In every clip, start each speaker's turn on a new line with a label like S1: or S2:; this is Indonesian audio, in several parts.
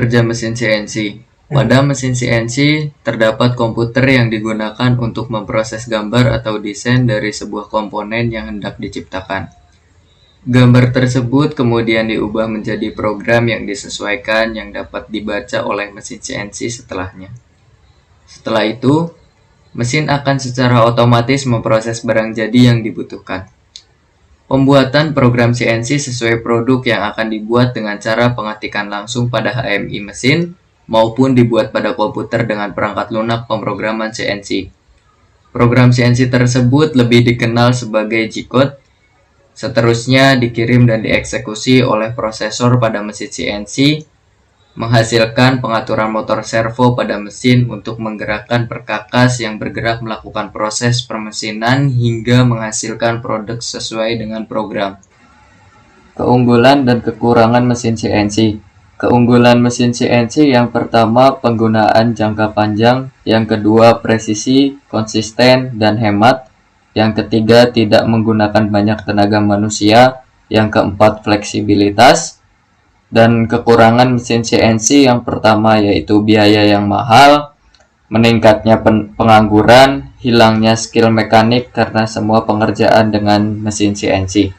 S1: kerja mesin CNC. Pada mesin CNC, terdapat komputer yang digunakan untuk memproses gambar atau desain dari sebuah komponen yang hendak diciptakan. Gambar tersebut kemudian diubah menjadi program yang disesuaikan yang dapat dibaca oleh mesin CNC setelahnya. Setelah itu, mesin akan secara otomatis memproses barang jadi yang dibutuhkan. Pembuatan program CNC sesuai produk yang akan dibuat dengan cara pengetikan langsung pada HMI mesin maupun dibuat pada komputer dengan perangkat lunak pemrograman CNC. Program CNC tersebut lebih dikenal sebagai G-code. Seterusnya dikirim dan dieksekusi oleh prosesor pada mesin CNC, menghasilkan pengaturan motor servo pada mesin untuk menggerakkan perkakas yang bergerak melakukan proses permesinan hingga menghasilkan produk sesuai dengan program. Keunggulan dan kekurangan mesin CNC. Keunggulan mesin CNC yang pertama penggunaan jangka panjang, yang kedua presisi, konsisten, dan hemat, yang ketiga tidak menggunakan banyak tenaga manusia, yang keempat fleksibilitas. Dan kekurangan mesin CNC yang pertama yaitu biaya yang mahal, meningkatnya pengangguran, hilangnya skill mekanik karena semua pengerjaan dengan mesin CNC.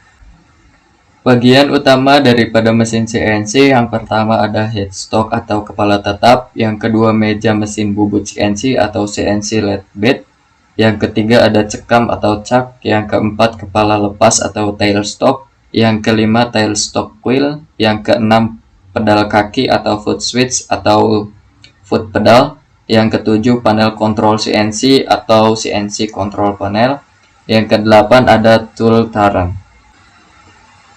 S1: Bagian utama daripada mesin CNC yang pertama ada headstock atau kepala tetap, yang kedua meja mesin bubut CNC atau CNC lathe bed, yang ketiga ada cekam atau chuck, yang keempat kepala lepas atau tailstock, yang kelima tailstock wheel, yang keenam pedal kaki atau foot switch atau foot pedal, yang ketujuh panel kontrol CNC atau CNC control panel, yang kedelapan ada tool turn.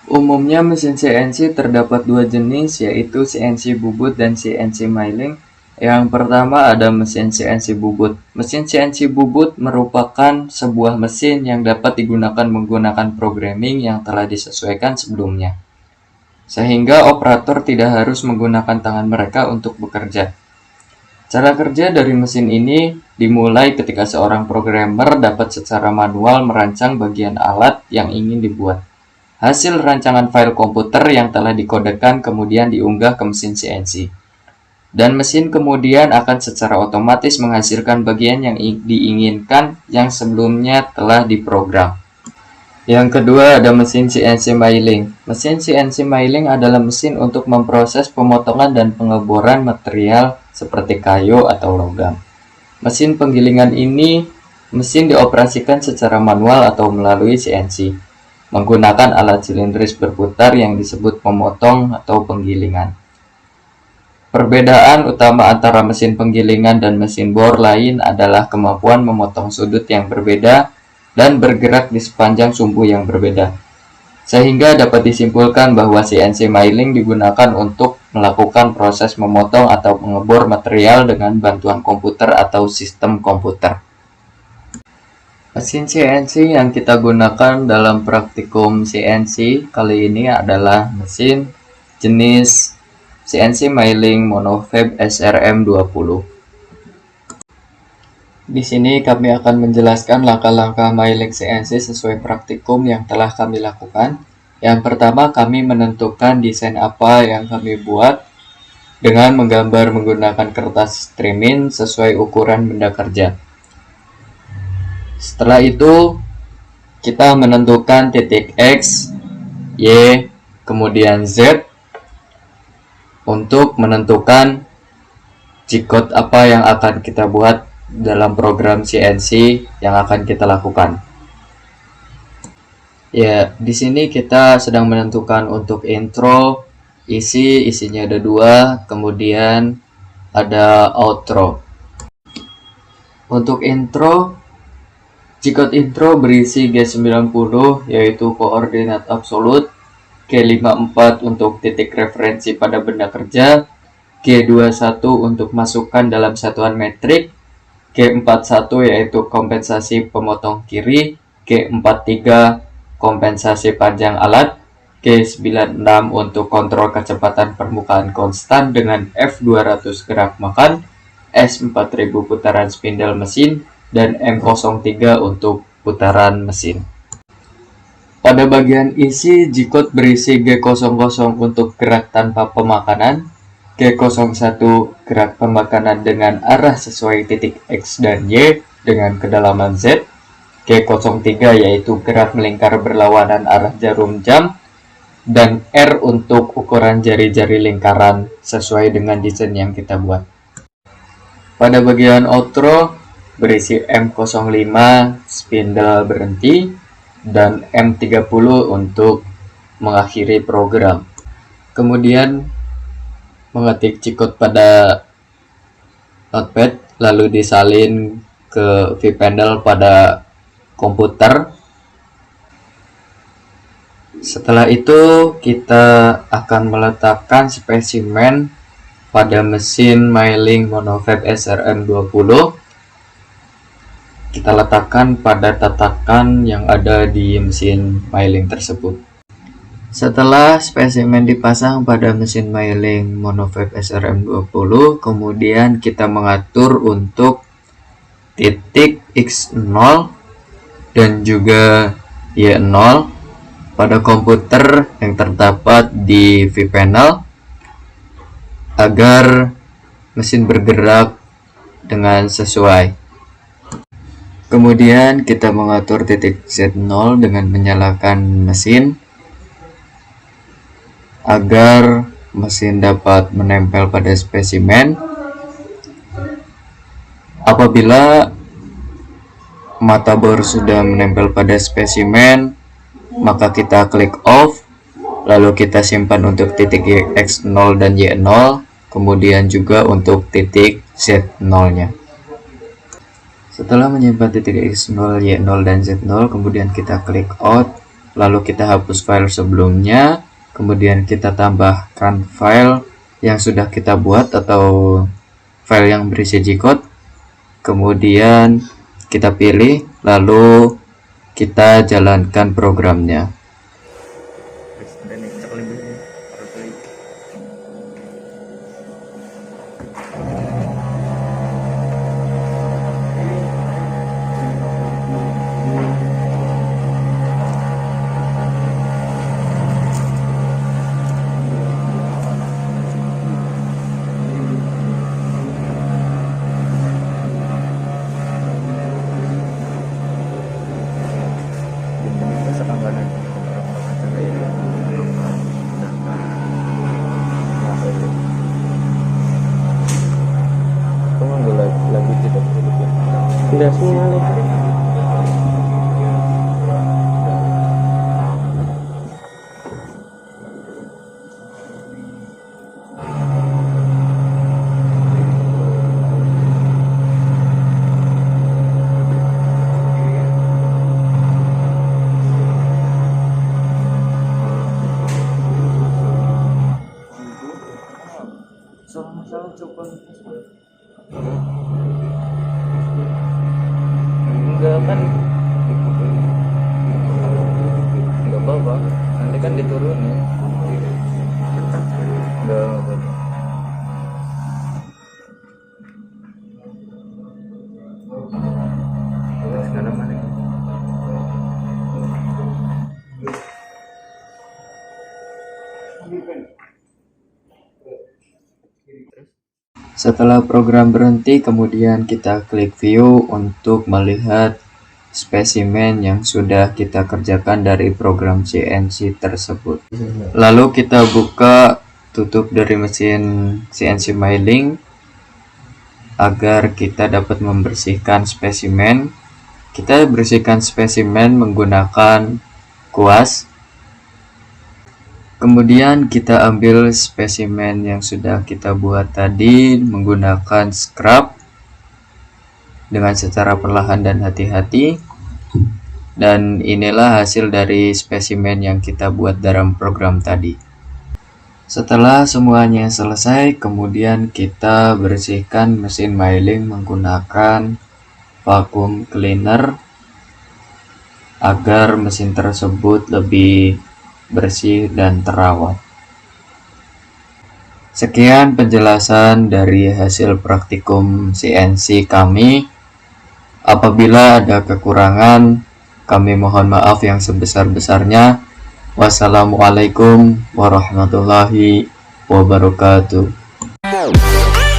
S1: Umumnya mesin CNC terdapat dua jenis, yaitu CNC bubut dan CNC milling. Yang pertama ada mesin CNC bubut. Mesin CNC bubut merupakan sebuah mesin yang dapat digunakan menggunakan programming yang telah disesuaikan sebelumnya, sehingga operator tidak harus menggunakan tangan mereka untuk bekerja. Cara kerja dari mesin ini dimulai ketika seorang programmer dapat secara manual merancang bagian alat yang ingin dibuat. Hasil rancangan file komputer yang telah dikodekan kemudian diunggah ke mesin CNC. Dan mesin kemudian akan secara otomatis menghasilkan bagian yang diinginkan yang sebelumnya telah diprogram. Yang kedua ada mesin CNC milling. Mesin CNC milling adalah mesin untuk memproses pemotongan dan pengeboran material seperti kayu atau logam. Mesin penggilingan ini dioperasikan secara manual atau melalui CNC, menggunakan alat silindris berputar yang disebut pemotong atau penggilingan. Perbedaan utama antara mesin penggilingan dan mesin bor lain adalah kemampuan memotong sudut yang berbeda dan bergerak di sepanjang sumbu yang berbeda. Sehingga dapat disimpulkan bahwa CNC milling digunakan untuk melakukan proses memotong atau mengebor material dengan bantuan komputer atau sistem komputer. Mesin CNC yang kita gunakan dalam praktikum CNC kali ini adalah mesin jenis CNC milling monofab SRM20. Di sini kami akan menjelaskan langkah-langkah milling CNC sesuai praktikum yang telah kami lakukan. Yang pertama, kami menentukan desain apa yang kami buat dengan menggambar menggunakan kertas trimin sesuai ukuran benda kerja. Setelah itu, kita menentukan titik X, Y, kemudian Z untuk menentukan G-code apa yang akan kita buat dalam program CNC yang akan kita lakukan. Ya, di sini kita sedang menentukan untuk intro, isinya ada 2, kemudian ada outro. Untuk intro, G-code intro berisi G90 yaitu koordinat absolut, G54 untuk titik referensi pada benda kerja, G21 untuk masukkan dalam satuan metrik, G41 yaitu kompensasi pemotong kiri, G43 kompensasi panjang alat, G96 untuk kontrol kecepatan permukaan konstan dengan F200 gerak makan, S4000 putaran spindle mesin, dan M03 untuk putaran mesin. Pada bagian isi, G-code berisi G00 untuk gerak tanpa pemakanan, G01 gerak pemakanan dengan arah sesuai titik X dan Y dengan kedalaman Z. G03 yaitu gerak melingkar berlawanan arah jarum jam. Dan R untuk ukuran jari-jari lingkaran sesuai dengan desain yang kita buat. Pada bagian outro berisi M05 spindle berhenti dan M30 untuk mengakhiri program. Kemudian mengetik G-code pada notepad lalu disalin ke vPanel pada komputer. Setelah itu kita akan meletakkan spesimen pada mesin Myling Monofab SRM20. Kita letakkan pada tatakan yang ada di mesin Myling tersebut. Setelah spesimen dipasang pada mesin Myling Monofab SRM20, kemudian kita mengatur untuk titik X0 dan juga Y0 pada komputer yang terdapat di vPanel agar mesin bergerak dengan sesuai. Kemudian kita mengatur titik Z0 dengan menyalakan mesin agar mesin dapat menempel pada spesimen. Apabila mata bor sudah menempel pada spesimen, maka kita klik off, lalu kita simpan untuk titik X0 dan Y0, kemudian juga untuk titik Z0-nya. Setelah menyimpan titik X0, Y0, dan Z0, kemudian kita klik out, lalu kita hapus file sebelumnya. Kemudian kita tambahkan file yang sudah kita buat atau file yang berisi G-code. Kemudian kita pilih, lalu kita jalankan programnya.
S2: Udah sinyal.
S1: Salah coba.
S2: Enggak kan, enggak apa-apa, nanti kan diturunin. Enggak apa-apa. Sekarang mana?
S1: Setelah program berhenti, kemudian kita klik view untuk melihat spesimen yang sudah kita kerjakan dari program CNC tersebut. Lalu kita buka tutup dari mesin CNC Myling agar kita dapat membersihkan spesimen. Kita bersihkan spesimen menggunakan kuas. Kemudian kita ambil spesimen yang sudah kita buat tadi menggunakan scrub dengan secara perlahan dan hati-hati. Dan inilah hasil dari spesimen yang kita buat dalam program tadi. Setelah semuanya selesai, kemudian kita bersihkan mesin Myling menggunakan vacuum cleaner agar mesin tersebut lebih bersih dan terawat. Sekian penjelasan dari hasil praktikum CNC kami. Apabila ada kekurangan, kami mohon maaf yang sebesar-besarnya. Wassalamualaikum warahmatullahi wabarakatuh.
S3: Wow.